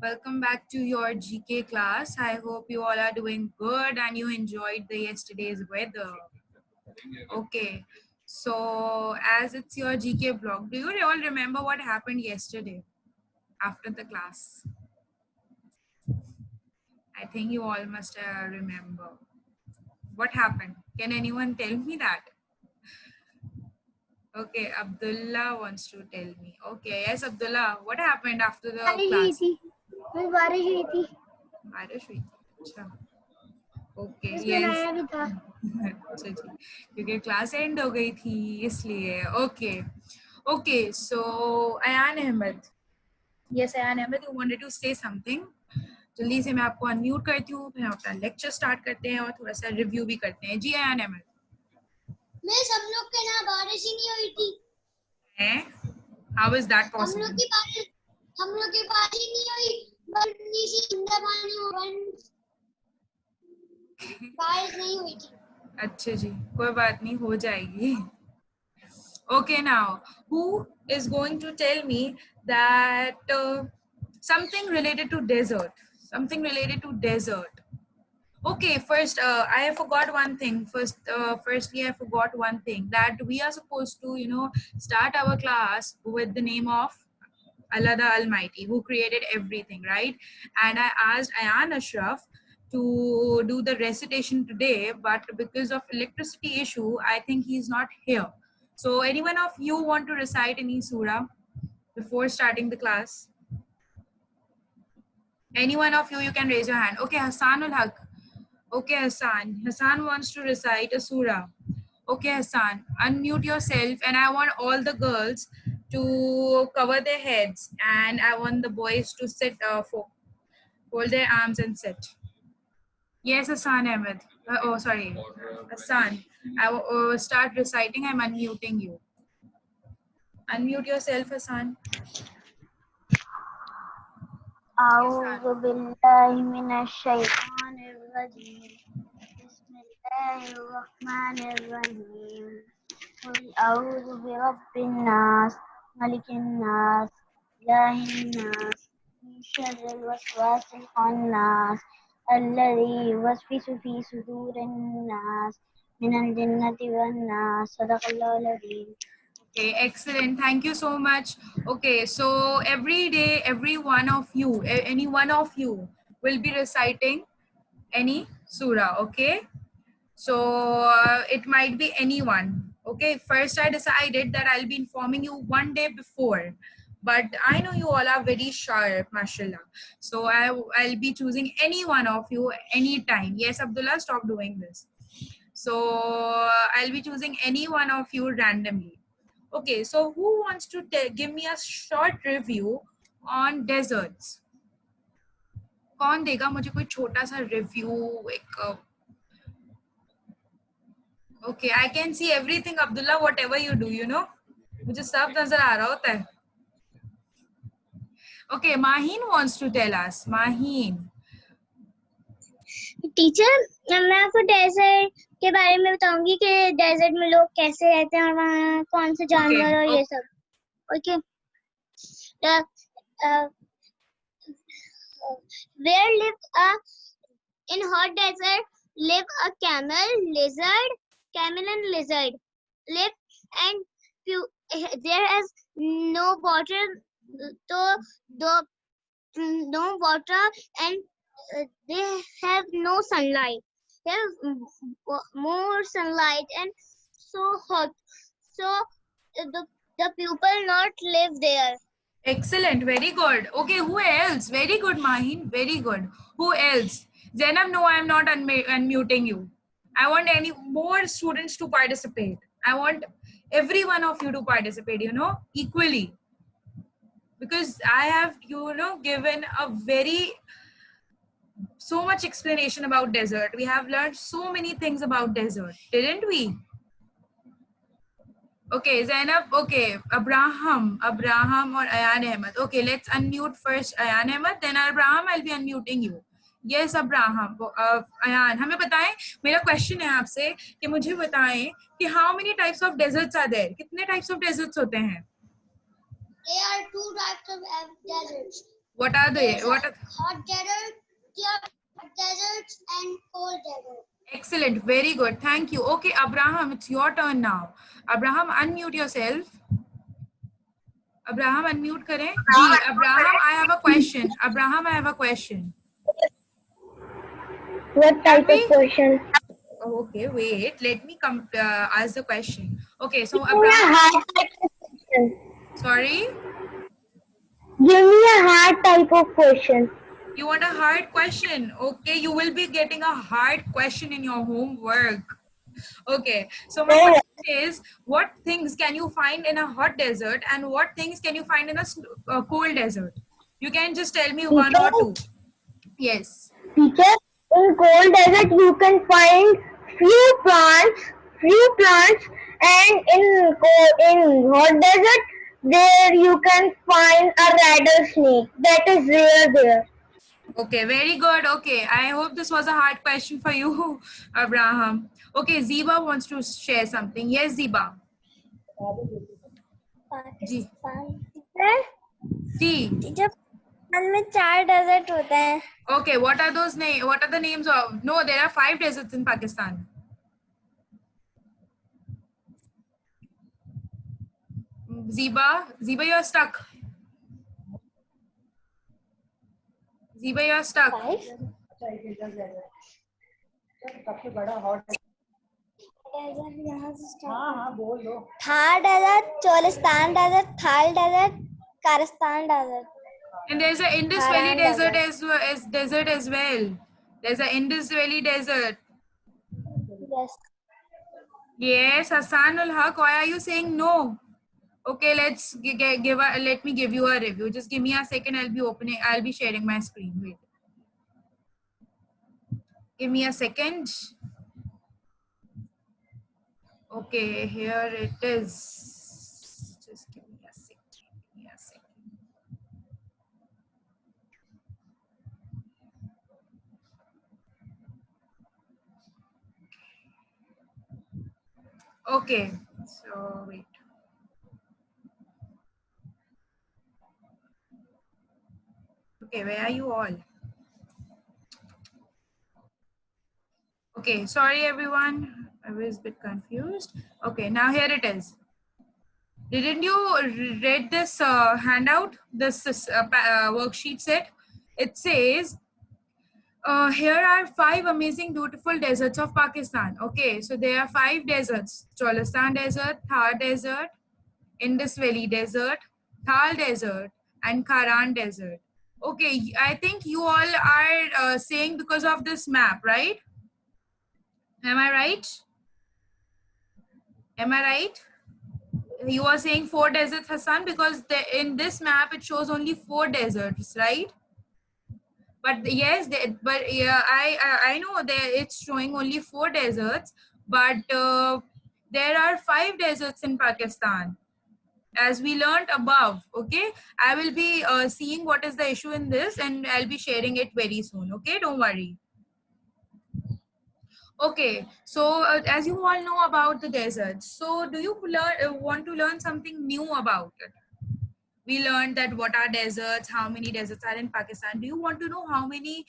Welcome back to your GK class. I hope you all are doing good and you enjoyed the yesterday's weather. Okay, so as it's your GK blog, do you all remember what happened yesterday after the class? I think you all must remember. What happened? Can anyone tell me that? Okay, Abdullah wants to tell me. Okay, yes, Abdullah, what happened after the बारिश हुई class? थी बारिश हुई थी बारिश हुई थी। अच्छा ओके जिसमें यस नया भी था अच्छा जी क्योंकि क्लास एंड हो गई थी इसलिए okay okay so Ayaan Ahmed yes Ayaan Ahmed you wanted to say something जल्दी से मैं आपको अनम्यूट करती हूँ फिर हम अपना लेक्चर स्टार्ट करते हैं और थोड़ा सा रिव्यू भी करते हैं जी अयान अहमद मैं सब लोग के ना बारिश ही नहीं हुई थी हैं हाउ इज दैट हम लोग पॉसिबल की बारिश ही नहीं हुई बल्कि सी अंदर पानी हो बारिश नहीं हुई थी अच्छा जी कोई बात नहीं हो जाएगी Okay, now who is going to tell me that something related to desert? Something related to desert. Okay, first I forgot one thing. Firstly, I forgot one thing that we are supposed to, start our class with the name of Allah the Almighty, who created everything, right? And I asked Ayan Ashraf to do the recitation today, but because of electricity issue, I think he's not here. So, anyone of you want to recite any surah before starting the class? Any one of you can raise your hand. Okay, Hassanul Haq. Okay, Hassan. Hassan wants to recite a surah. Okay, Hassan, unmute yourself, and I want all the girls to cover their heads, and I want the boys to sit, fold their arms and sit. Yes, Hassan Ahmed. Oh, sorry, Hassan. I will start reciting. I'm unmuting you. Unmute yourself, Hassan. Yes, أعوذ Hassan. بالله من الشيطان الرجيم بسم الله الرحمن الرحيم قل أعوذ برب الناس ملك الناس إله الناس من شر الوسواس الخناس الذي يوسوس في صدور الناس من الجنة والناس صدق الله العظيم. Okay, excellent. Thank you so much. Okay, so every day, every one of you, any one of you will be reciting any surah. Okay, so it might be anyone. Okay, first I decided that I'll be informing you one day before, but I know you all are very sharp, mashallah. So I'll be choosing any one of you anytime. Yes, Abdullah, stop doing this. So I'll be choosing any one of you randomly. Okay, so who wants to give me a short review on deserts? कौन देगा मुझे कोई छोटा सा review एक Okay, I can see everything, Abdullah, whatever you do, मुझे सब नजर आ रहा होता है. Okay, Maheen wants to tell us. Maheen. Teacher मैं आपको डेजर्ट के बारे में बताऊंगी कि डेजर्ट में लोग कैसे रहते हैं और वहाँ कौन से जानवर और ये सब. Okay where live a in hot desert live a camel and lizard live and there is no water so no water and they have no sunlight. They have more sunlight and so hot. So the people not live there. Excellent, very good. Okay, who else? Very good, Maheen, very good. Who else? Zainab, no, I am not unmuting you. I want any more students to participate. I want every one of you to participate, equally. Because I have, given a so much explanation about desert. We have learned so many things about desert, didn't we? Okay, Zainab, okay, Abraham or Ayan Ahmed. Okay, let's unmute first Ayan Ahmed, then Abraham, I'll be unmuting you. Yes, Abraham, Ayan, हमें बताएं, मेरा question है आपसे कि मुझे बताएं कि how many types of deserts are there? कितने types of deserts होते हैं? There are two types of deserts. What are they? What are hot deserts and cold deserts. excellent, very good. Thank you. Okay, Abraham, it's your turn now. Abraham, unmute yourself. Abraham, unmute करें. जी, Abraham, I have a question. Abraham, I have a question. What type of question? Oh, okay, wait. Let me come ask the question. Okay, so Give me a Abraham, hard type of question. sorry, Give me a hard type of question. you want a hard question? Okay, you will be getting a hard question in your homework. Okay, so my Oh, question is, what things can you find in a hot desert and what things can you find in a cold desert? You can just tell me one or two. teacher, Yes. teacher, in cold desert you can find few plants, and in hot desert there you can find a rattlesnake that is rare there. Okay, very good. Okay, I hope this was a hard question for you, Abraham. Okay, Ziba wants to share something. Yes, Ziba. Ji ji. Teacher Pakistan में 4 desert होते हैं. Okay, what are those names? What are the names of? No, there are 5 deserts in Pakistan. Ziba, you're stuck. Ziba, you're stuck. 5 Thar desert, Cholistan desert, Thal desert, कारस्तान desert. And there's a Indus Valley desert as well. There's a Indus Valley desert. Yes. Yes, Hassanul Haq. Why are you saying no? Okay, let's let me give you a review. Just give me a second. I'll be sharing my screen. Wait. Give me a second. Okay, here it is. Just give me a second. Okay, so wait. Okay, where are you all? Okay, sorry everyone. I was a bit confused. Okay, now here it is. Didn't you read this handout, this worksheet set? It says, here are 5 amazing, beautiful deserts of Pakistan. Okay, so there are 5 deserts: Cholistan Desert, Thar Desert, Indus Valley Desert, Thal Desert, and Karan Desert. Okay, I think you all are saying because of this map, right? Am I right? Am I right? You are saying 4 deserts, Hassan, because in this map it shows only 4 deserts, right? But yes, but yeah, I know that it's showing only 4 deserts, but there are 5 deserts in Pakistan, as we learned above. Okay, I will be seeing what is the issue in this, and I'll be sharing it very soon. Okay, don't worry. Okay, so as you all know about the deserts, so do you want to learn something new about it? We learned that what are deserts, how many deserts are in Pakistan. Do you want to know how many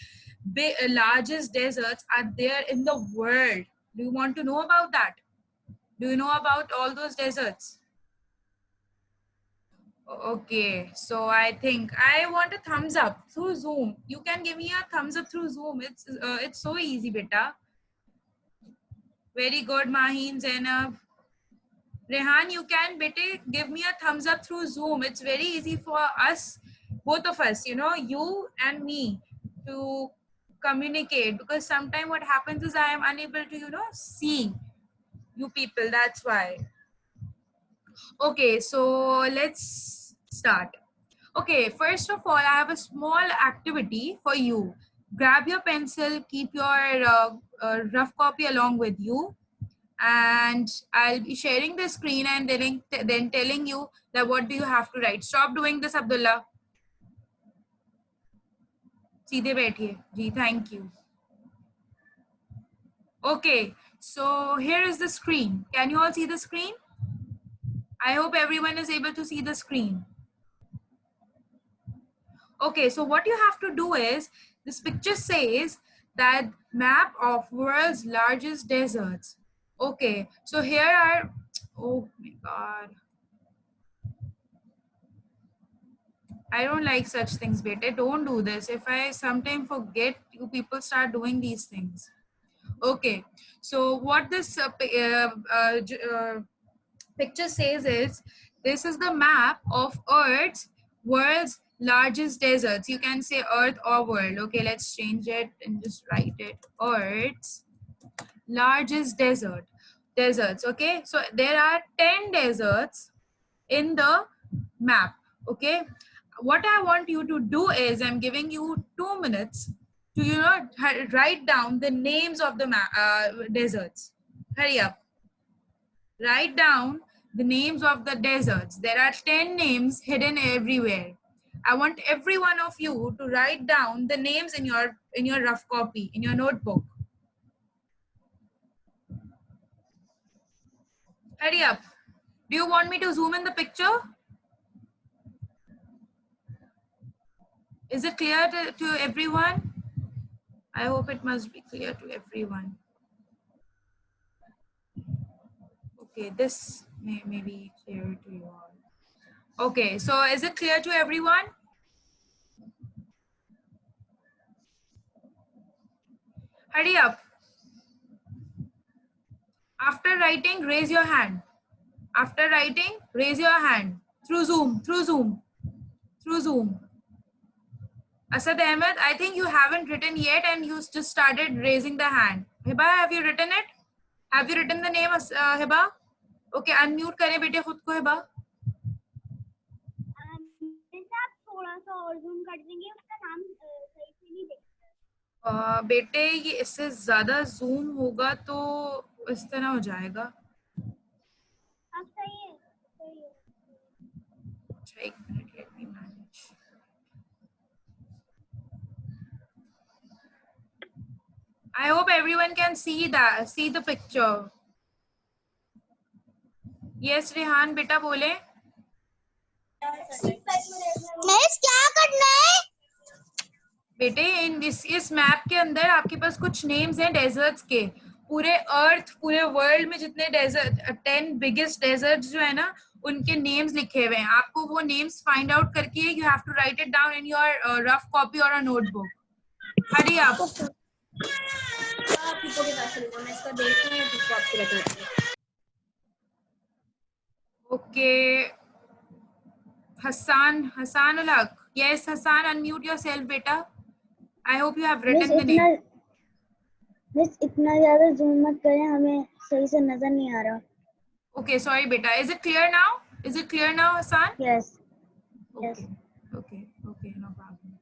largest deserts are there in the world? Do you want to know about that? Do you know about all those deserts? Okay, so I think I want a thumbs up through Zoom. You can give me a thumbs up through Zoom. It's so easy, beta. Very good, Maheen, Zainab. Rehan, you can give me a thumbs up through Zoom. It's very easy for us, both of us, you know, you and me, to communicate, because sometimes what happens is I am unable to, you know, see you people. That's why. Okay, so let's start. Okay, first of all, I have a small activity for you. Grab your pencil, keep your rough copy along with you, and I'll be sharing the screen and then telling you that what do you have to write. Stop doing this, Abdullah. सीधे बैठिए जी. Thank you. Okay, so here is the screen. Can you all see the screen? I hope everyone is able to see the screen. Okay, so what you have to do is, this picture says that map of world's largest deserts. Okay, so here are, oh my God. I don't like such things, beta. Don't do this. If I sometime forget, you people start doing these things. Okay, so what this picture says is, this is the map of Earth's world's largest deserts. You can say Earth or world. Okay, let's change it and just write it. Earth's largest deserts. Okay, so there are 10 deserts in the map. Okay, what I want you to do is, I'm giving you 2 minutes to write down the names of the deserts. Hurry up, write down the names of the deserts. There are 10 names hidden everywhere. I want every one of you to write down the names in your rough copy, in your notebook. Hurry up. Do you want me to zoom in the picture? Is it clear to everyone? I hope it must be clear to everyone. Okay, this may be clear to you all. Okay, so is it clear to everyone? Hurry up. After writing, raise your hand. After writing, raise your hand. Through Zoom, through Zoom, through Zoom. Asad Ahmed, I think you haven't written yet and you just started raising the hand. Hiba, have you written it? Have you written the name, Hiba? Okay, unmute करें बेटे खुद को हिबा. थोड़ा सा और zoom कर देंगे, उसका नाम सही से नहीं देख. बेटे ये इससे ज्यादा जूम होगा तो इस तरह हो जाएगा. अब सही है, सही है. अच्छा, एक minute, let me manage. I hope everyone can see the picture. Yes, Rehan, बेटा बोले. क्या करना है? बेटे इस मैप के अंदर आपके पास कुछ नेम्स हैं डेजर्ट्स के. पूरे अर्थ, पूरे वर्ल्ड में जितने डेजर्ट 10 बिगेस्ट डेजर्ट्स जो है ना, उनके नेम्स लिखे हुए हैं. आपको वो नेम्स फाइंड आउट करके you have to write it down in your rough copy और अ नोटबुक. हरी आप. मैं इसका देखते हैं तो आपको बताती हूँ. Okay, Hassan Ulak. Yes, Hassan, unmute yourself, beta. I hope you have written the name. Miss इतना ज्यादा जूम मत करें, हमें सही से नजर नहीं आ रहा. Okay, sorry, beta. Is it clear now? Is it clear now, Hassan? Yes. Okay. Okay. Okay. No problem.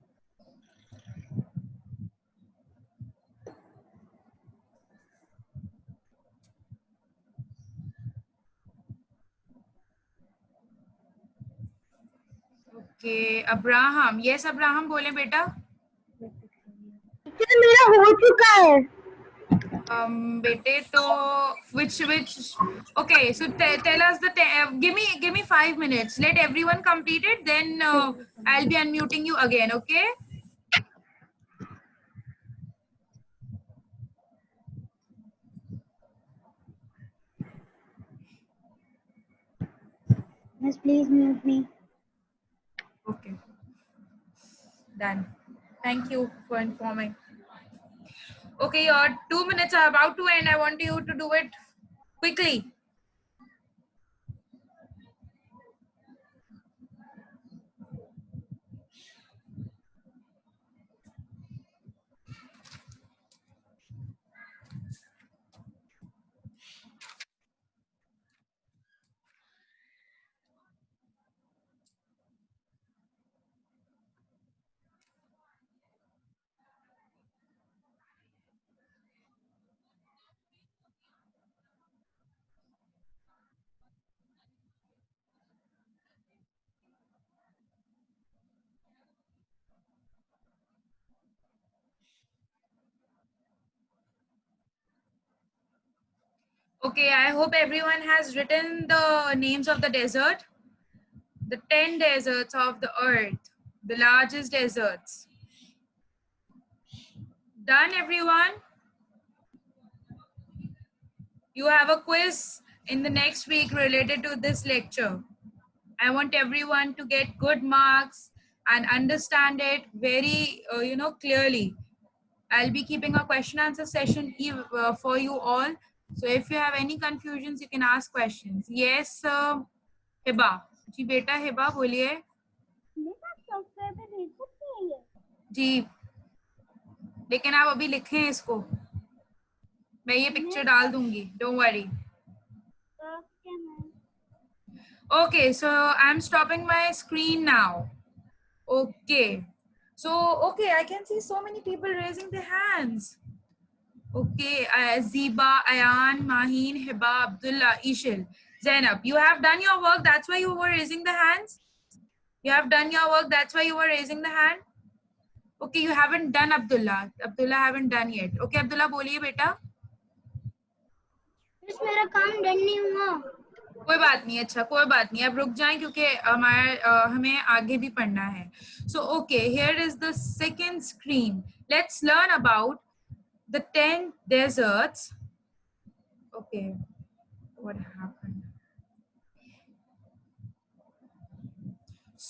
Okay, Abraham. Yes, Abraham, बोले बेटा. मेरा हो चुका है. बेटे तो which okay, so tell us give me 5 minutes. Let everyone complete it, then I'll be unmuting you again. Okay. Miss, please mute me. Okay. Done. Thank you for informing. Okay, your 2 minutes are about to end. I want you to do it quickly. Okay, I hope everyone has written the names of the desert. The 10 deserts of the earth. The largest deserts. Done, everyone? You have a quiz in the next week related to this lecture. I want everyone to get good marks and understand it very, clearly. I'll be keeping a question answer session for you all. So if you have any confusions, you can ask questions. Yes, Hiba. जी बेटा हिबा बोलिए. जी, लेकिन आप अभी लिखें इसको. मैं ये picture डाल दूंगी. Don't worry. Okay, so I'm stopping my screen now. Okay. So, okay, I can see so many people raising their hands. Okay, Ziba, Ayan, Maheen, Hiba, Abdullah, Ishil, Zainab. You have done your work. That's why you were raising the hands. You have done your work. That's why you were raising the hand. Okay, you haven't done Abdullah. Abdullah haven't done yet. Okay, Abdullah, बोलिए बेटा. मेरा काम done नहीं हुआ. कोई बात नहीं. अच्छा, कोई बात नहीं. अब रुक जाएं क्योंकि हमें आगे भी पढ़ना है. So, okay, here is the second screen. Let's learn about the 10 deserts. Okay, what happened?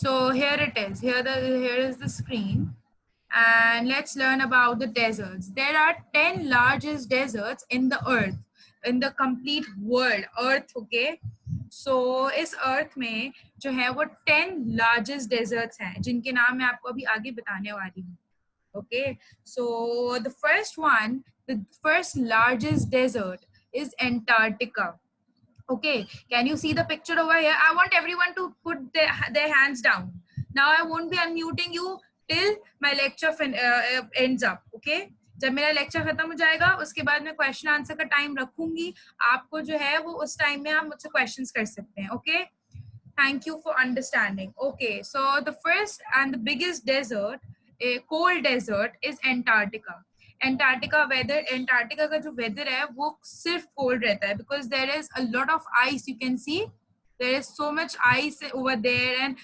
So here it is. Here is the screen, and let's learn about the deserts. There are 10 largest deserts in the earth, in the complete world. Earth, okay. So इस earth में जो है वो 10 largest deserts हैं, जिनके नाम मैं आपको अभी आगे बताने वाली हूँ. Okay, so the first one, the first largest desert is Antarctica. Okay, can you see the picture over here? I want everyone to put their hands down. Now I won't be unmuting you till my lecture ends up. Okay, जब मेरा lecture खत्म हो जाएगा उसके बाद मैं question answer का time रखूंगी. आपको जो है वो उस टाइम में आप मुझसे क्वेश्चंस कर सकते हैं. Okay, thank you for understanding. Okay, so the first and the biggest desert, a cold desert, is Antarctica. Antarctica का जो weather है वो सिर्फ cold रहता है because there is a lot of ice. You can see there is so much ice over there and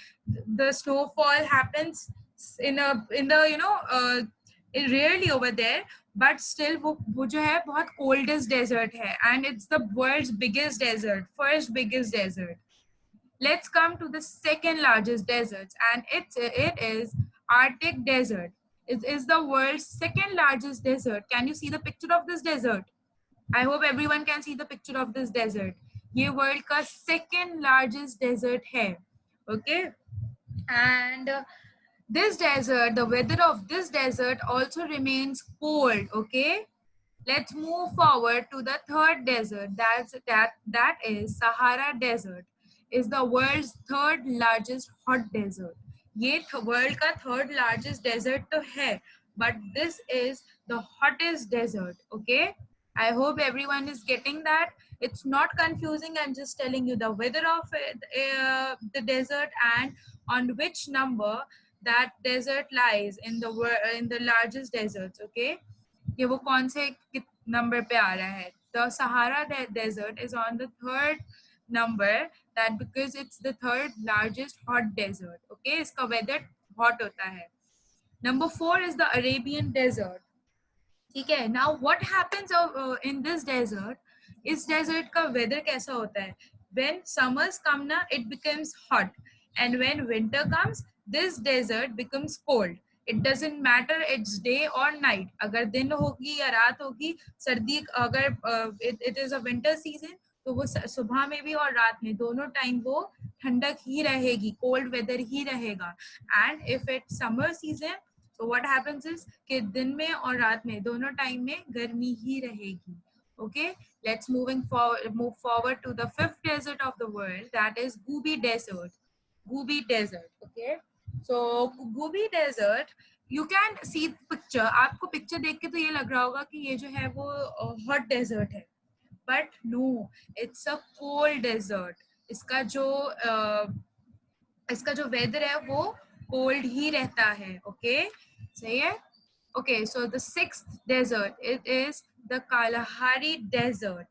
the snowfall happens in the rarely over there, but still वो जो है बहुत coldest desert है and it's the world's biggest desert, first biggest desert. Let's come to the second largest desert, and it is Arctic desert. It is the world's second largest desert. Can you see the picture of this desert? I hope everyone can see the picture of this desert. ये world का second largest desert है. Okay, and this desert, the weather of this desert also remains cold. Okay, let's move forward to the third desert. That is Sahara Desert. Is the world's third largest hot desert. ये world का third largest desert तो है, but this is the hottest desert. Okay, I hope everyone is getting that. It's not confusing. I'm just telling you the weather of the desert and on which number that desert lies in the largest deserts. Okay, ये वो कौन से number पे आ रहा है. The Sahara Desert is on the third number, that because it's the third largest hot desert. Okay, इसका weather hot होता है. Number 4 is the Arabian Desert. ठीक है. Now what happens in this desert? इस desert का weather कैसा होता है? When summers come ना, it becomes hot, and when winter comes, this desert becomes cold. It doesn't matter it's day or night. अगर दिन होगी या रात होगी, सर्दी अगर it is a winter season, तो वो सुबह में भी और रात में दोनों टाइम वो ठंडक ही रहेगी, cold weather ही रहेगा. And if it's summer season, so what happens is कि दिन में और रात में दोनों टाइम में गर्मी ही रहेगी. Okay, let's move forward to the fifth desert of the world, that is Gobi Desert. Gobi Desert. Okay, so Gobi Desert, you can see picture. आपको picture देख के तो ये लग रहा होगा कि ये जो है वो hot desert है, but no, it's a cold desert. इसका जो weather है वो cold ही रहता है. Okay, सही है. Okay, so the sixth desert, it is the Kalahari Desert.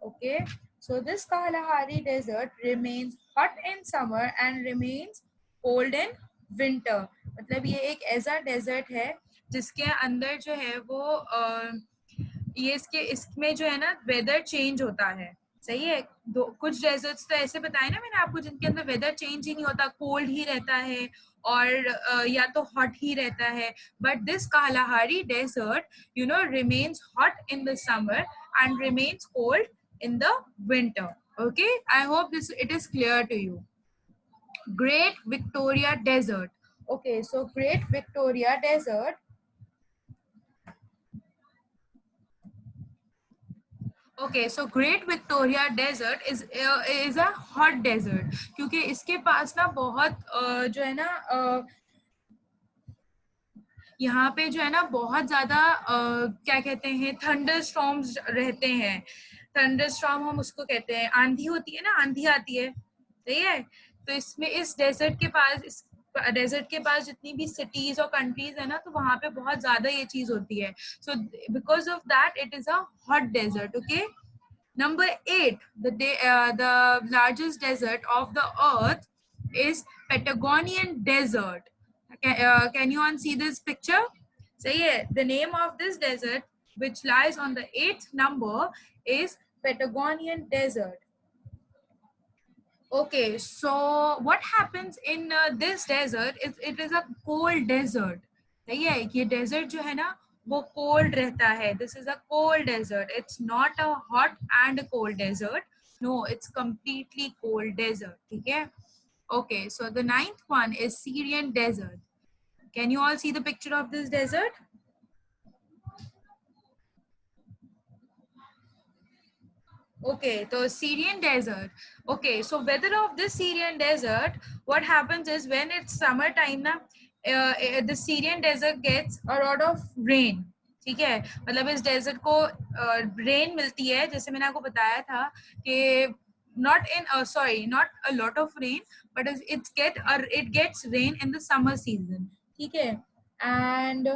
Okay, so this Kalahari Desert remains hot in summer and remains cold in winter, मतलब ये एक ऐसा डेजर्ट है जिसके अंदर जो है वो ये इसमें जो है ना वेदर चेंज होता है, सही है। कुछ डेजर्ट्स तो ऐसे बताए ना मैंने आपको जिनके अंदर वेदर चेंज ही नहीं होता, कोल्ड ही रहता है और या तो हॉट ही रहता है। But this Kalahari desert remains hot in the summer and remains cold in the winter. Okay, I hope it is clear to you. Great Victoria Desert. Okay, so Great Victoria Desert. Okay, so Great Victoria Desert is a hot desert क्योंकि इसके पास ना बहुत जो है ना यहाँ पे जो है ना बहुत ज्यादा क्या कहते हैं थंडर स्टॉर्म्स रहते हैं। थंडर स्टॉर्म हम उसको कहते हैं, आंधी होती है ना, आंधी आती है, सही है। तो इसमें इस डेजर्ट के पास जितनी भी सिटीज और कंट्रीज है ना, तो वहां पे बहुत ज्यादा ये चीज होती है। So because of that it is a hot desert. Okay, number 8, the largest desert of the earth is Patagonian Desert. Can you all see this picture? So yeah, the name of this desert, which lies on the 8th number, is Patagonian Desert. Okay, so what happens in this desert is it is a cold desert. सही है, ये desert जो है ना वो cold रहता है. This is a cold desert. It's not a hot and cold desert. No, it's completely cold desert. ठीक है? Okay, so the 9th one is Syrian desert. Can you all see the picture of this desert? Okay, so Syrian desert. Okay, so weather of this Syrian desert, what happens is when it's summertime na, the Syrian desert gets a lot of rain. ठीक है, मतलब इस desert को rain मिलती है, जैसे मैंने आपको बताया था कि not a lot of rain, but it gets rain in the summer season. ठीक है, and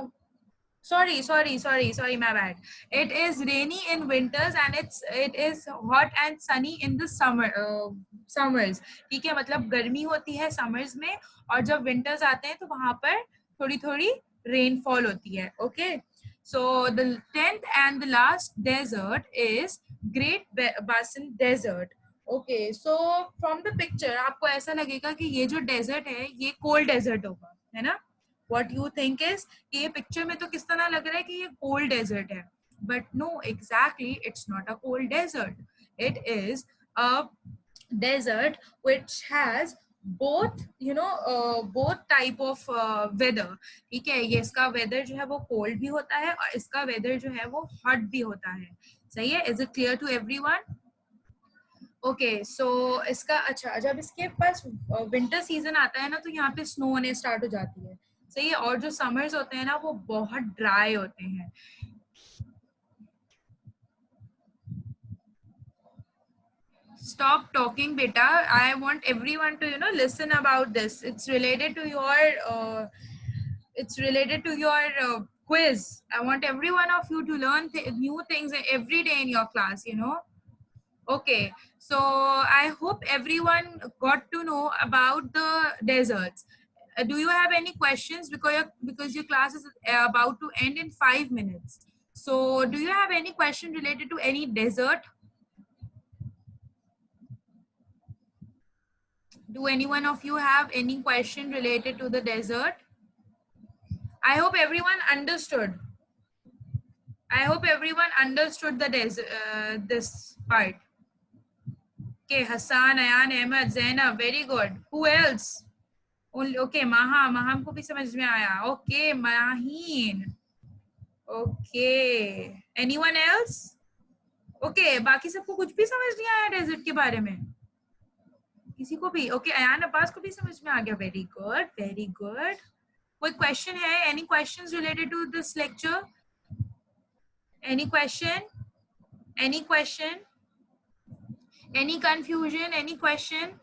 sorry, my bad. It is rainy in winters and it is hot and sunny in the summers. ठीक है, मतलब गर्मी होती है summers में और जब winters आते हैं तो वहां पर थोड़ी थोड़ी rainfall होती है. Okay, so the 10th and the last desert is Great Basin Desert. Okay, so from the picture आपको ऐसा लगेगा कि ये जो desert है ये cold desert होगा, है ना? What you think is कि ये पिक्चर में तो किस तरह लग रहा है कि ये कोल्ड डेजर्ट है, but no, exactly it's not a cold desert. It is a desert which has both type of weather. ठीक है, ये इसका वेदर जो है वो कोल्ड भी होता है और इसका वेदर जो है वो हॉट भी होता है. सही है, is it clear to everyone? Okay, so इसका अच्छा, जब इसके पास विंटर सीजन आता है ना तो यहाँ पे स्नो होने स्टार्ट हो जाती है. सही है, और जो समर्स होते हैं ना वो बहुत ड्राई होते हैं. Stop talking, beta. I want everyone to listen about this. It's related to your quiz. I want every one of you to learn new things every day in your class. Okay, so I hope everyone got to know about the deserts. Do you have any questions, because your class is about to end in 5 minutes? So do you have any question related to any desert? Do any one of you have any question related to the desert? I hope everyone understood. I hope everyone understood the this part. Okay, Hassan, Ayan, Ahmed, Zainab, very good. Who else? Okay, Maham को भी समझ में आया. Okay, Mahin. Okay, anyone else? Okay, बाकी सबको कुछ भी समझ नहीं आया डेजर्ट के बारे में? किसी को भी? Okay, अयान अब्बास को भी समझ में आ गया. Very good, very good. कोई question है? Any questions related to this lecture? Any question? Any question? Any confusion? Any question?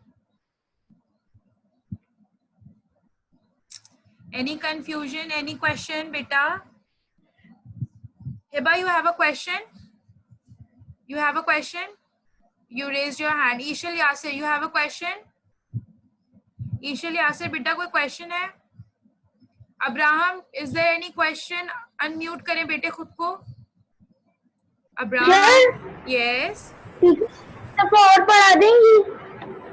Any confusion? Any question, beta? Hiba, you have a question? You have a question? You raised your hand. Ishal Yasir, you have a question? Ishal Yasir, beta, कोई question है? Abraham, is there any question? Unmute करें बेटे खुद को. Abraham, yes. और पढ़ा देंगी.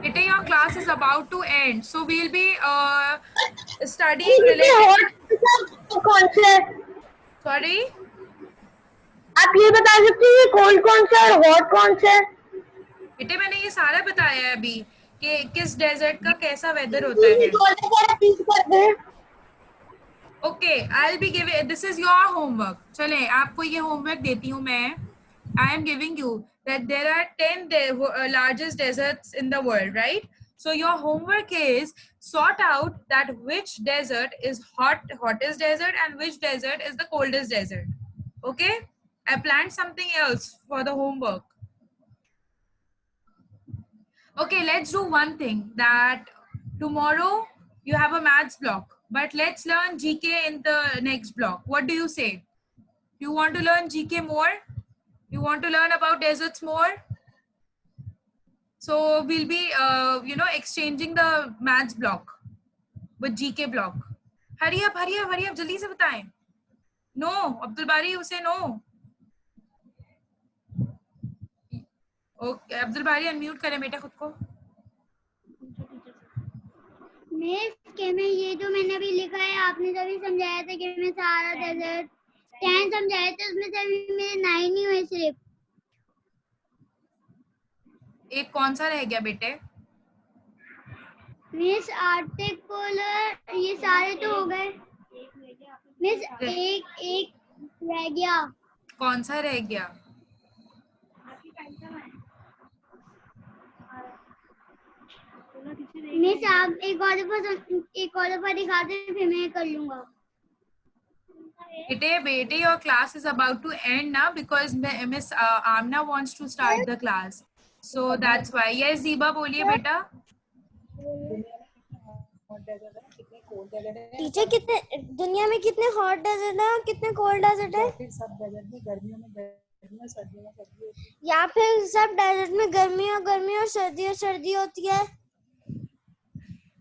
बेटे, your class is about to end, so we'll be studying related. कौन सा है? Sorry. आप ये बता सकते हैं कोल्ड कौन सा और हॉट कौन सा है? बेटे मैंने ये सारा बताया है अभी कि किस डेजर्ट का कैसा वेदर होता है. Okay, I will be giving, this is your homework. चले आपको ये होमवर्क देती हूँ मैं. I am giving you that there are 10 largest deserts in the world, right? So your homework is sort out that which desert is hottest desert and which desert is the coldest desert. Okay? I planned something else for the homework. Okay, let's do one thing, that tomorrow you have a maths block, but let's learn GK in the next block. What do you say? You want to learn GK more? You want to learn about deserts more? So we'll be exchanging the maths block with GK block. Hurry up, jaldi se bataएं. No, Abdul Bari, you say no. Okay, Abdul Bari unmute करें बेटा खुद को. मैं ये जो मैंने अभी लिखा है, आपने जब समझाया था कि मैं सारा डेजर्ट 10 समझाए थे, उसमें से अभी मेरे 9 ही हुए सिर्फ. एक कौन सा रह गया बेटे? मिस आर्टिक पोलर, ये सारे तो हो गए. मिस एक रह गया. कौन सा रह गया? मिस आप एक और दफा दिखाते हैं, फिर मैं कर लूंगा. Bete, your class is about to end now because Miss Amna wants to start the class. So that's why. Yes, Ziba, बोलिए बेटा. टीचर, कितने दुनिया में कितने हॉट डेजर्ट है और कितने कोल्ड डेजर्ट है? सब डेजर्ट में गर्मियों में गर्मी, सर्दियों में सर्दी होती है. या फिर सब डेजर्ट में गर्मी और सर्दी होती है?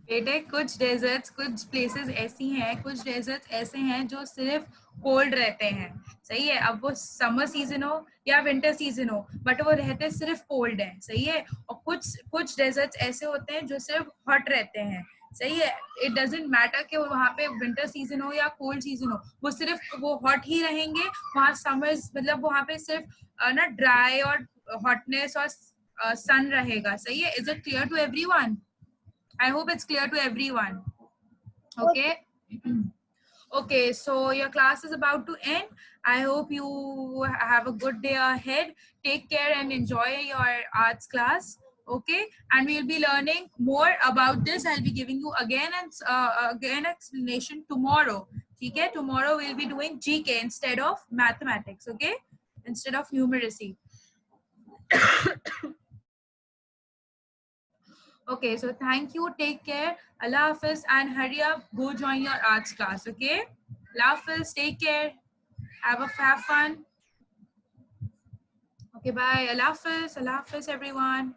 बेटे कुछ डेजर्ट्स, कुछ प्लेसेस ऐसी हैं, कुछ डेजर्ट्स ऐसे हैं जो सिर्फ कोल्ड रहते हैं. सही है? अब वो समर सीजन हो या विंटर सीजन हो, बट वो रहते सिर्फ कोल्ड है. सही है? और कुछ डेजर्ट्स ऐसे होते हैं जो सिर्फ हॉट रहते हैं. सही है? इट डजंट मैटर कि वहाँ पे विंटर सीजन हो या कोल्ड सीजन हो, वो सिर्फ वो हॉट ही रहेंगे. वहाँ समर्स मतलब वहाँ पे सिर्फ ना ड्राई और हॉटनेस और सन रहेगा. सही है? Is it clear to everyone? I hope it's clear to everyone. Okay. Okay, so your class is about to end. I hope you have a good day ahead. Take care and enjoy your arts class. Okay, and we'll be learning more about this. I'll be giving you again explanation tomorrow. Okay, tomorrow we'll be doing GK instead of mathematics. Okay, instead of numeracy. Okay, so thank you. Take care. Allah Hafiz, and hurry up. Go join your arts class. Okay. Allah Hafiz. Take care. Have fun. Okay. Bye. Allah Hafiz. Allah Hafiz, everyone.